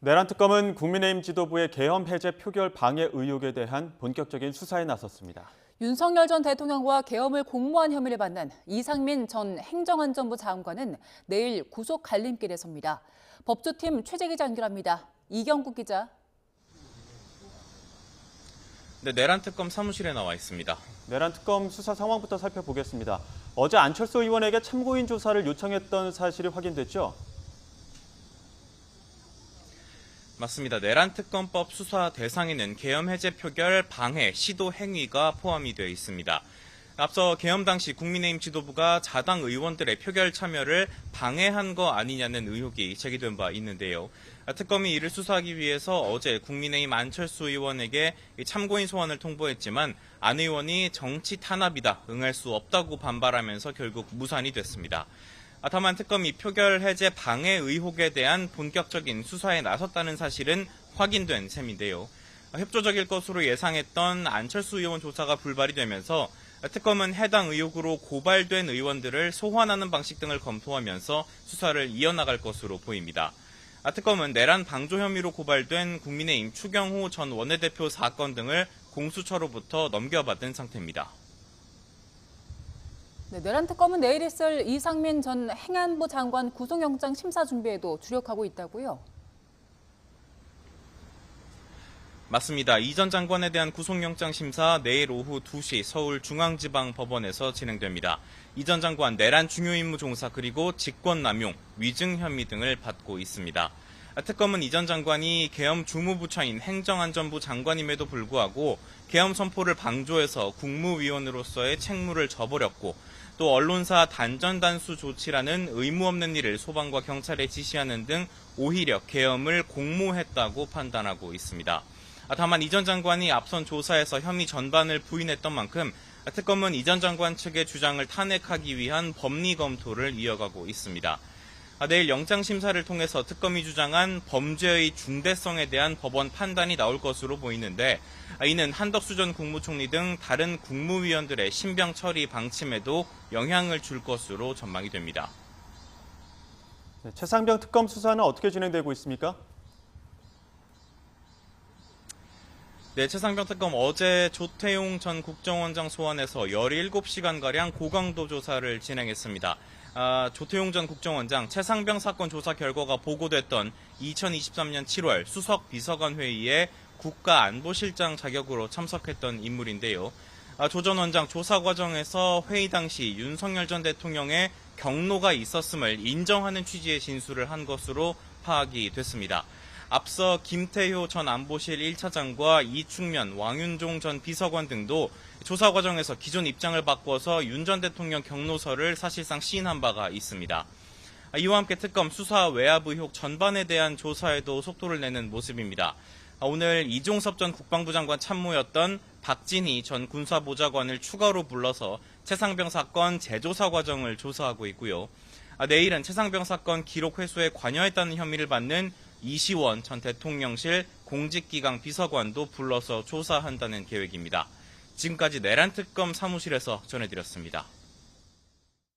내란 특검은 국민의힘 지도부의 계엄 해제 표결 방해 의혹에 대한 본격적인 수사에 나섰습니다. 윤석열 전 대통령과 계엄을 공모한 혐의를 받는 이상민 전 행정안전부 장관은 내일 구속 갈림길에 섭니다. 법조팀 최재 기자 연결합니다. 이경국 기자. 네, 내란 특검 사무실에 나와 있습니다. 내란 특검 수사 상황부터 살펴보겠습니다. 어제 안철수 의원에게 참고인 조사를 요청했던 사실이 확인됐죠? 맞습니다. 내란 특검법 수사 대상에는 계엄 해제 표결 방해 시도 행위가 포함이 되어 있습니다. 앞서 계엄 당시 국민의힘 지도부가 자당 의원들의 표결 참여를 방해한 거 아니냐는 의혹이 제기된 바 있는데요. 특검이 이를 수사하기 위해서 어제 국민의힘 안철수 의원에게 참고인 소환을 통보했지만 안 의원이 정치 탄압이다, 응할 수 없다고 반발하면서 결국 무산이 됐습니다. 다만 특검이 표결 해제 방해 의혹에 대한 본격적인 수사에 나섰다는 사실은 확인된 셈인데요. 협조적일 것으로 예상했던 안철수 의원 조사가 불발이 되면서 특검은 해당 의혹으로 고발된 의원들을 소환하는 방식 등을 검토하면서 수사를 이어나갈 것으로 보입니다. 특검은 내란 방조 혐의로 고발된 국민의힘 추경호 전 원내대표 사건 등을 공수처로부터 넘겨받은 상태입니다. 네, 내란 특검은 내일 있을 이상민 전 행안부 장관 구속영장 심사 준비에도 주력하고 있다고요? 맞습니다. 이 전 장관에 대한 구속영장 심사 내일 오후 2시 서울중앙지방법원에서 진행됩니다. 이 전 장관 내란 중요임무 종사 그리고 직권남용, 위증 혐의 등을 받고 있습니다. 특검은 이 전 장관이 계엄 주무부처인 행정안전부 장관임에도 불구하고 계엄 선포를 방조해서 국무위원으로서의 책무를 저버렸고 또 언론사 단전단수 조치라는 의무 없는 일을 소방과 경찰에 지시하는 등 오히려 계엄을 공모했다고 판단하고 있습니다. 다만 이 전 장관이 앞선 조사에서 혐의 전반을 부인했던 만큼 특검은 이 전 장관 측의 주장을 탄핵하기 위한 법리 검토를 이어가고 있습니다. 내일 영장 심사를 통해서 특검이 주장한 범죄의 중대성에 대한 법원 판단이 나올 것으로 보이는데 이는 한덕수 전 국무총리 등 다른 국무위원들의 신병 처리 방침에도 영향을 줄 것으로 전망이 됩니다. 네, 최상병 특검 수사는 어떻게 진행되고 있습니까? 네, 최상병 특검 어제 조태용 전 국정원장 소환해서 17시간가량 고강도 조사를 진행했습니다. 조태용 전 국정원장 최상병 사건 조사 결과가 보고됐던 2023년 7월 수석 비서관 회의에 국가안보실장 자격으로 참석했던 인물인데요. 조 전 원장 조사 과정에서 회의 당시 윤석열 전 대통령의 경로가 있었음을 인정하는 취지의 진술을 한 것으로 파악이 됐습니다. 앞서 김태효 전 안보실 1차장과 이충면, 왕윤종 전 비서관 등도 조사 과정에서 기존 입장을 바꿔서 윤 전 대통령 경로서를 사실상 시인한 바가 있습니다. 이와 함께 특검 수사 외압 의혹 전반에 대한 조사에도 속도를 내는 모습입니다. 오늘 이종섭 전 국방부 장관 참모였던 박진희 전 군사보좌관을 추가로 불러서 최상병 사건 재조사 과정을 조사하고 있고요. 내일은 최상병 사건 기록 회수에 관여했다는 혐의를 받는 이시원 전 대통령실 공직기강 비서관도 불러서 조사한다는 계획입니다. 지금까지 내란 특검 사무실에서 전해드렸습니다.